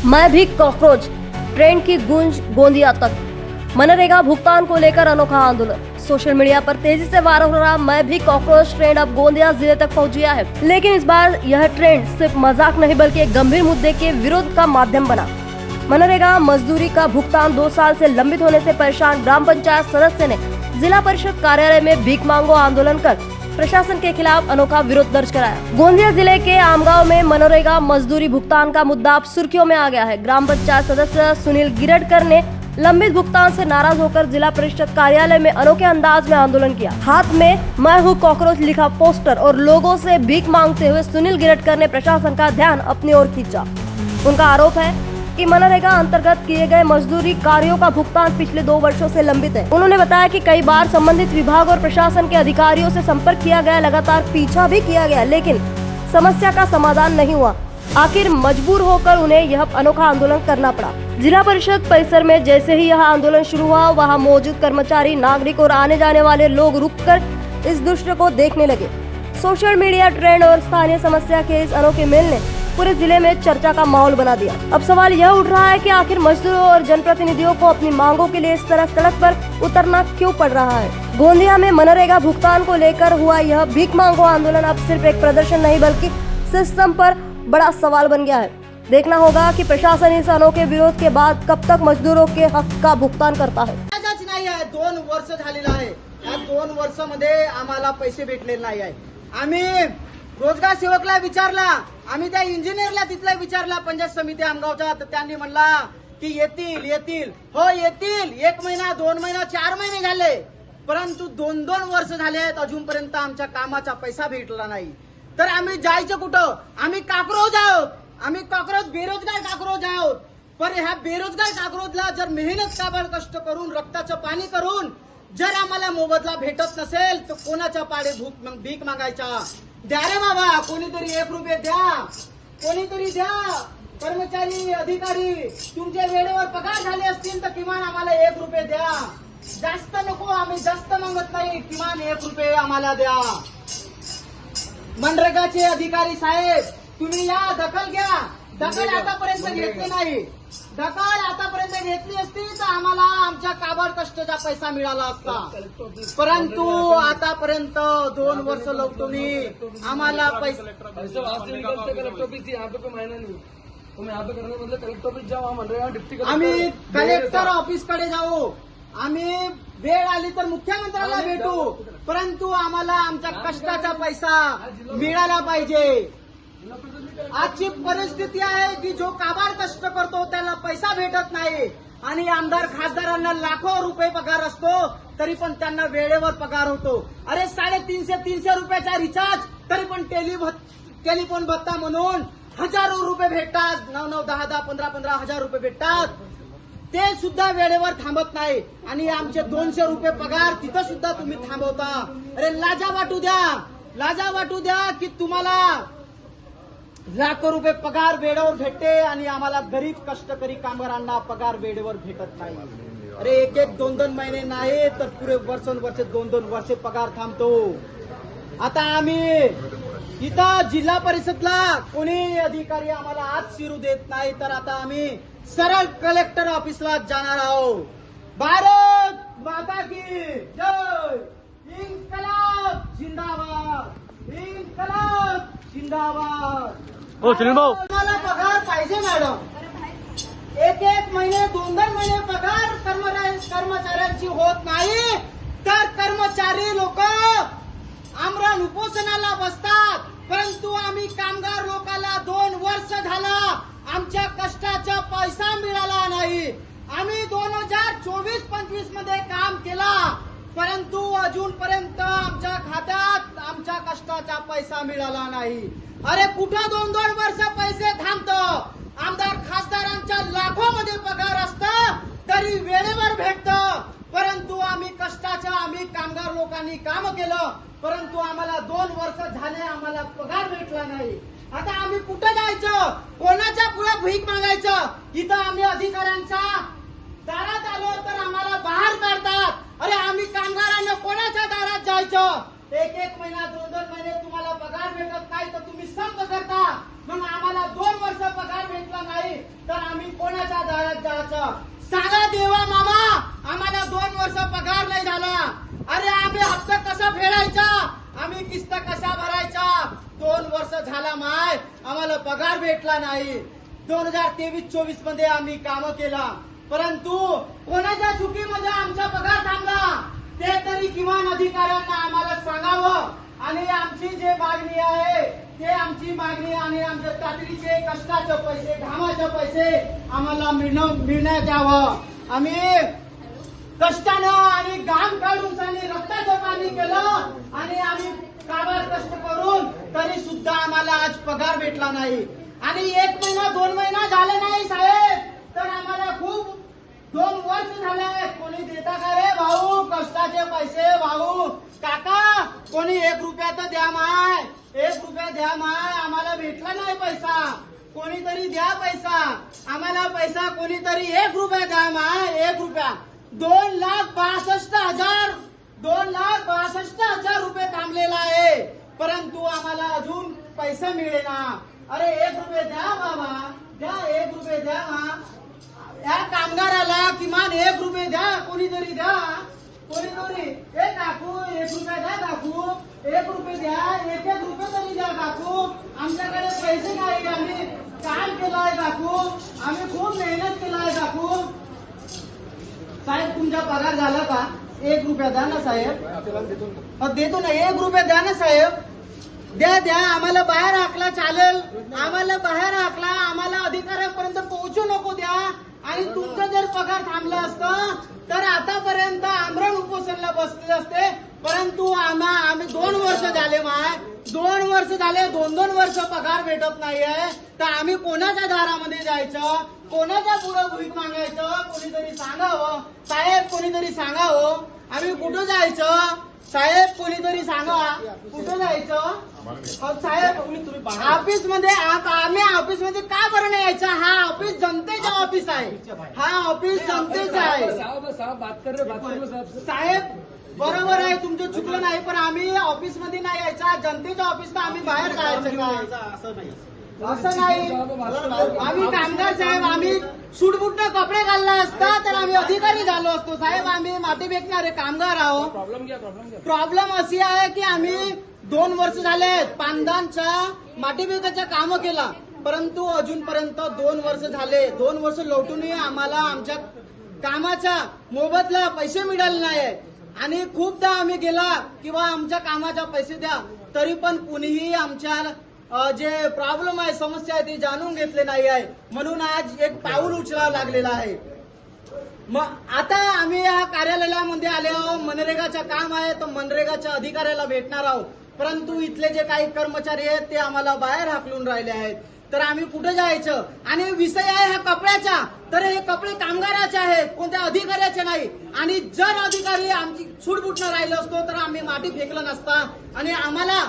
मैं भी cockroach, trend की गूंज गोंदिया तक। मनरेगा भुगतान को लेकर अनोखा आंदोलन। सोशल मीडिया पर तेजी से वायरल हो रहा मैं भी कॉकरोच ट्रेंड अब गोंदिया जिले तक पहुंच गया है। लेकिन इस बार यह ट्रेंड सिर्फ मजाक नहीं बल्कि एक गंभीर मुद्दे के विरोध का माध्यम बना। मनरेगा मजदूरी का भुगतान 2 साल से लंबित होने से परेशान ग्राम पंचायत सदस्य ने जिला परिषद कार्यालय में भीख मांगो आंदोलन कर प्रशासन के खिलाफ अनोखा विरोध दर्ज कराया। गोंदिया जिले के आमगांव में मनरेगा मजदूरी भुगतान का मुद्दा अब सुर्खियों में आ गया है। ग्राम पंचायत सदस्य सुनील गिरडकर ने लंबित भुगतान से नाराज होकर जिला परिषद कार्यालय में अनोखे अंदाज में आंदोलन किया। हाथ में मैं हूँ कॉकरोच लिखा पोस्टर और लोगों से भीख मांगते हुए सुनील गिरडकर ने प्रशासन का ध्यान अपनी ओर खींचा। उनका आरोप है कि मनरेगा अंतर्गत किए गए मजदूरी कार्यों का भुगतान पिछले 2 वर्षों से लंबित है। उन्होंने बताया कि कई बार संबंधित विभाग और प्रशासन के अधिकारियों से संपर्क किया गया, लगातार पीछा भी किया गया, लेकिन समस्या का समाधान नहीं हुआ। आखिर मजबूर होकर उन्हें यह अनोखा आंदोलन करना पड़ा। जिला परिषद परिसर में जैसे ही यह आंदोलन शुरू हुआ, वहां मौजूद कर्मचारी, नागरिक और आने जाने वाले लोग रुककर इस दृश्य को देखने लगे। सोशल मीडिया ट्रेंड और स्थानीय समस्या के इस अनोखे मेल ने पूरे जिले में चर्चा का माहौल बना दिया। अब सवाल यह उठ रहा है कि आखिर मजदूरों और जनप्रतिनिधियों को अपनी मांगों के लिए इस तरह सड़क पर उतरना क्यों पड़ रहा है। गोंदिया में मनरेगा भुगतान को लेकर हुआ यह भीख मांगो आंदोलन अब सिर्फ एक प्रदर्शन नहीं बल्कि सिस्टम पर बड़ा सवाल बन गया है। देखना होगा कि प्रशासन इस अनोखे विरोध के बाद कब तक मजदूरों के हक का भुगतान करता है। नाही आहे 2 वर्ष झालेलं आहे। या 2 वर्षामध्ये आम्हाला पैसे भेटलेले नाही आहे। आम्ही रोजगार सेवकला विचारला, आम्ही त्या इंजिनियरला तिथला विचारला पंचायत समिती आमगावचा, तर त्यांनी म्हणला की येतील हो येतील। 1 महिना 2 महिना 4 महिने झाले, परंतु 2-2 वर्ष झाले आहेत, अजूनपर्यंत आमच्या कामाचा पैसा भेटला नाही। तर आम्ही जायचं कुठं? आम्ही काकरोच आहोत, आम्ही काकरोच बेरोजगार काकरोच आहोत। पण ह्या बेरोजगार काकरोचला जर मेहनत काबाड कष्ट करून रक्ताचं पाणी करून जर आम्हाला मोबदला भेटत नसेल तर कोणाच्या पाडे भीक मागायचा? द्या रे बाबा, कोणीतरी 1 रुपये द्या, कोणीतरी द्या। कर्मचारी अधिकारी तुमचे वेळेवर पगार झाले असतील तर किमान आम्हाला 1 रुपये द्या। जास्त नको, आम्ही जास्त मागत नाही, किमान 1 रुपये आम्हाला द्या। मनरेगाचे अधिकारी साहेब, तुम्ही या, दखल घ्या। दखल आतापर्यंत घेतली नाही, दखल आतापर्यंत घेतली असती तर आम्हाला आमच्या काबाड कष्टाचा पैसा मिळाला असता। परंतु आतापर्यंत 2 वर्ष लोक तुम्ही आम्हाला पैसा आम्ही कलेक्टर ऑफिस कडे जाऊ, आम्ही वेळ आली तर मुख्यमंत्र्याला भेटू, परंतु आम्हाला आमच्या कष्टाचा पैसा मिळाला पाहिजे। आजची परिस्थिती आहे की जो काबाड कष्ट करतो त्याला पैसा भेटत नाही आणि आमदार खासदारांना लाखो रुपये पगार असतो तरी पण त्यांना वेळेवर पगार होतो। अरे 350 रुपयाचा रिचार्ज तरी पण टेलिफोन भत्ता म्हणून हजारो रुपये भेटतात, 9-9, 10-10, 15-15 हजार रुपये भेटतात, ते सुद्धा वेळेवर थांबत नाही आणि आमचे 200 रुपये पगार तिथं सुद्धा तुम्ही थांबवता। अरे लाजा वाटू द्या की तुम्हाला लाखो रुपये पगार वेळेवर भेटते आणि आम्हाला गरीब कष्टकरी कामगारांना पगार वेळेवर भेटत नाही। अरे 1-1, 2-2 महिने नाही तर पुरे वर्षानुवर्षे 2-2 वर्षे पगार थांबतो। आता आम्ही इथं जिल्हा परिषदला कोणी अधिकारी आम्हाला आज शिरू देत नाही, तर आता आम्ही सरळ कलेक्टर ऑफिसला जाणार आहोत। भारत माता की जय, इन्कलाब जिंदाबाद, इन्कलाब जिंदाबाद। हो सुनील भाऊ, मला पगार पाहिजे मॅडम। 1-1 महिने 2-2 महिने पगार कर्मचाऱ्यांची होत नाही तर कर्मचारी लोक आमरण उपोषणाला बसतात, परंतु आम्ही कामगार लोकांना 2 वर्ष झाला आमच्या कष्टाचा पैसा मिळाला नाही। आम्ही 2024-25 मध्ये काम केला, परंतु अजूनपर्यंत आमच्या खात्यात आमच्या कष्टाचा पैसा मिळाला नाही। अरे कुठं 2-2 वर्ष पैसे थांबतो? आमदार खासदारांच्या लाखो मध्ये पगार असतं तरी वेळेवर भेटतं, परंतु आम्ही कामगार लोकांनी काम केलं, परंतु आम्हाला 2 वर्ष झाले आम्हाला पगार भेटला नाही। आता आम्ही कुठं जायचं? कोणाच्या पुढे भीक मागायचं? इथं आम्ही अधिकाऱ्यांच्या दारात आलो तर आम्हाला बाहेर काढतात। अरे आम्ही कामगारांना कोणाच्या दारात जायचं? 1-1 महिना 2-2 महिने तुम्हाला पगार भेटत नाही तर तुम्ही संप करता, मग आम्हाला 2 वर्ष पगार भेटला नाही तर आम्ही कोणाच्या दारात जायचं? सांगा देवा मामा, आम्हाला 2 वर्ष पगार नाही झाला. अरे आम्ही हप्ता कसा फेडायचा, आम्ही किस्त कशा भरायचा? 2 वर्ष झाला माय, आम्हाला पगार भेटला नाही. 2023-24 मध्ये आम्ही काम केला, परंतु कोणाच्या चुकीमध्ये आमचा पगार थांबला ते तरी किमान अधिकाऱ्यांना आम्हाला सांगावं. आणि आमची जे मागणी आहे ते आमची मागणी आणि आमच्या तातडीचे कष्टाचे पैसे, घामाचे पैसे आम्हाला मिळण्यात यावं. आम्ही कष्टानं आणि घाम काढून आणि रक्ताचं पाणी केलं आणि आम्ही काबाड कष्ट करून तरी सुद्धा आम्हाला आज पगार भेटला नाही. आणि 1 महिना 2 महिना झाले नाही साहेब, तर आम्हाला खूप 2 वर्ष झाले. कोणी देता का रे भाऊ कष्टाचे पैसे? भाऊ काका कोणी 1 रुपया तर द्या माय, 1 रुपया द्या माय, आम्हाला भेटला नाही पैसा. कोणीतरी द्या पैसा आम्हाला, पैसा कोणीतरी 1 रुपया द्या माय, 1 रुपया. 2,62,000 2,62,000 रुपये थांबलेला आहे, परंतु आम्हाला अजून पैसा मिळेना. अरे 1 रुपये द्या बाबा, द्या 1 रुपये द्या. या कामगाराला किमान 1 रुपये द्या, कोणीतरी द्या, कोणीतरी. ए काकू 1 रुपया द्या काकू, 1 रुपये द्या, 1 रुपये तरी द्या काकू. आमच्याकडे पैसे नाही, आम्ही काम केलंय काकू, आम्ही खूप मेहनत केलाय काकू. साहेब तुमचा पगार झाला का? 1 रुपया द्या ना साहेब. देतो ना, 1 रुपया द्या ना साहेब, द्या द्या. आम्हाला बाहेर हाकला चालेल, आम्हाला बाहेर हाकला, आम्हाला अधिकाऱ्यांपर्यंत पोहोचू नको द्या. आणि तुमचा जर पगार थांबला असतं तर आतापर्यंत आमरण उपोषणला बसले असते. परंतु आम्ही 2 वर्ष झाले माय, 2 वर्ष झाले, 2-2 वर्ष पगार भेटत नाहीये, तर आम्ही कोणाच्या दारामध्ये जायचं, कोणाच्या पुढे भीक मागायचं? कोणीतरी सांगावं साहेब, कोणीतरी सांगावं. आम्ही कुठं जायचं साहेब? कोणीतरी सांगा कुठं जायचं? साहेब ऑफिस मध्ये, आम्ही ऑफिस मध्ये का बरं नाही यायचं? हा ऑफिस जनतेचा ऑफिस आहे, हा ऑफिस जनतेचा आहे. साहेब बरोबर आहे, तुमचं चुकलं नाही, पण आम्ही ऑफिस मध्ये नाही यायचा, जनतेच्या ऑफिसला आम्ही बाहेर जायचं का? असं नाही. आम्ही कामगार साहेब, आम्ही सूटबुटने कपडे घालला असता तर आम्ही अधिकारी झालो असतो साहेब. आम्ही माती फेकणारे कामगार आहोत. प्रॉब्लेम अशी आहे की आम्ही 2 वर्ष झाले पांदांच्या माती फेकाचं काम केला, परंतु अजूनपर्यंत 2 वर्ष झाले, 2 वर्ष लोटूनही आम्हाला आमच्या कामाचा मोबदला पैसे मिळाले नाही. आणि खूपदा आम्ही गेला किंवा आमच्या कामाचा पैसे द्या, तरी पण कुणीही आमच्या जे प्रॉब्लेम आहे, समस्या आहे ती जाणून घेतले नाही आहे. म्हणून आज एक पाऊल उचलावं लागलेलं आहे. मग आता आम्ही या कार्यालयामध्ये आले आहोत, मनरेगाचं काम आहे तर मनरेगाच्या अधिकाऱ्याला भेटणार आहोत, परंतु इथले जे काही कर्मचारी आहेत ते आम्हाला बाहेर हाकलून राहिले आहेत. तर आम्ही कुठे जायचं? आणि विषय आहे हा कपड्याचा, तर हे कपडे कामगाराचे आहेत, कोणत्या अधिकाऱ्याचे नाही. आणि जर अधिकारी आमची सूटबुटनं राहिलो असतो तर आम्ही माती फेकलं नसता आणि आम्हाला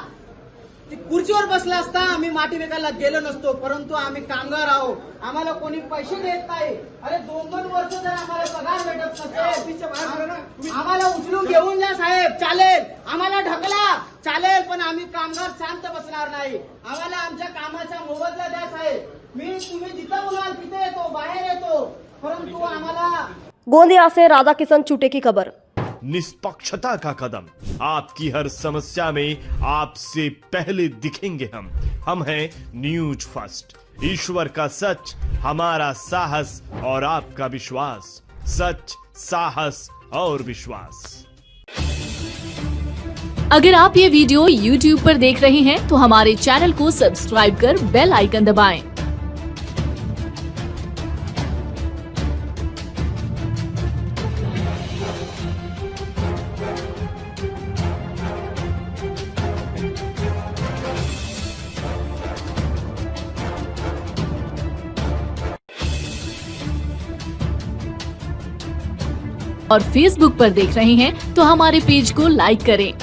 खुर्चीवर बसला असता, आम्ही माती फेकायला गेलो नसतो. परंतु आम्ही कामगार आहोत, आम्हाला कोणी पैसे देत नाही. अरे 2-2 वर्ष जर आम्हाला पगार भेटत नसेल, आम्हाला उचलून घेऊन जा साहेब, चालेल, आम्हाला ढकला चालेल, पण आम्ही कामगार शांत बसणार नाही. आम्हाला आमच्या कामाचा मोबदला द्या साहेब. तुम्ही जिथं बोलाल तिथे येतो, बाहेर येतो, परंतु आम्हाला. गोंदिया से राधा किशन चूटे की खबर। निष्पक्षता का कदम, आपकी हर समस्या में आपसे पहले दिखेंगे हम हैं न्यूज फर्स्ट। ईश्वर का सच, हमारा साहस और आपका विश्वास। सच, साहस और विश्वास। अगर आप ये वीडियो YouTube पर देख रहे हैं तो हमारे चैनल को सब्सक्राइब कर बेल आइकन दबाएं। और Facebook पर देख रहे हैं तो हमारे पेज को लाइक करें।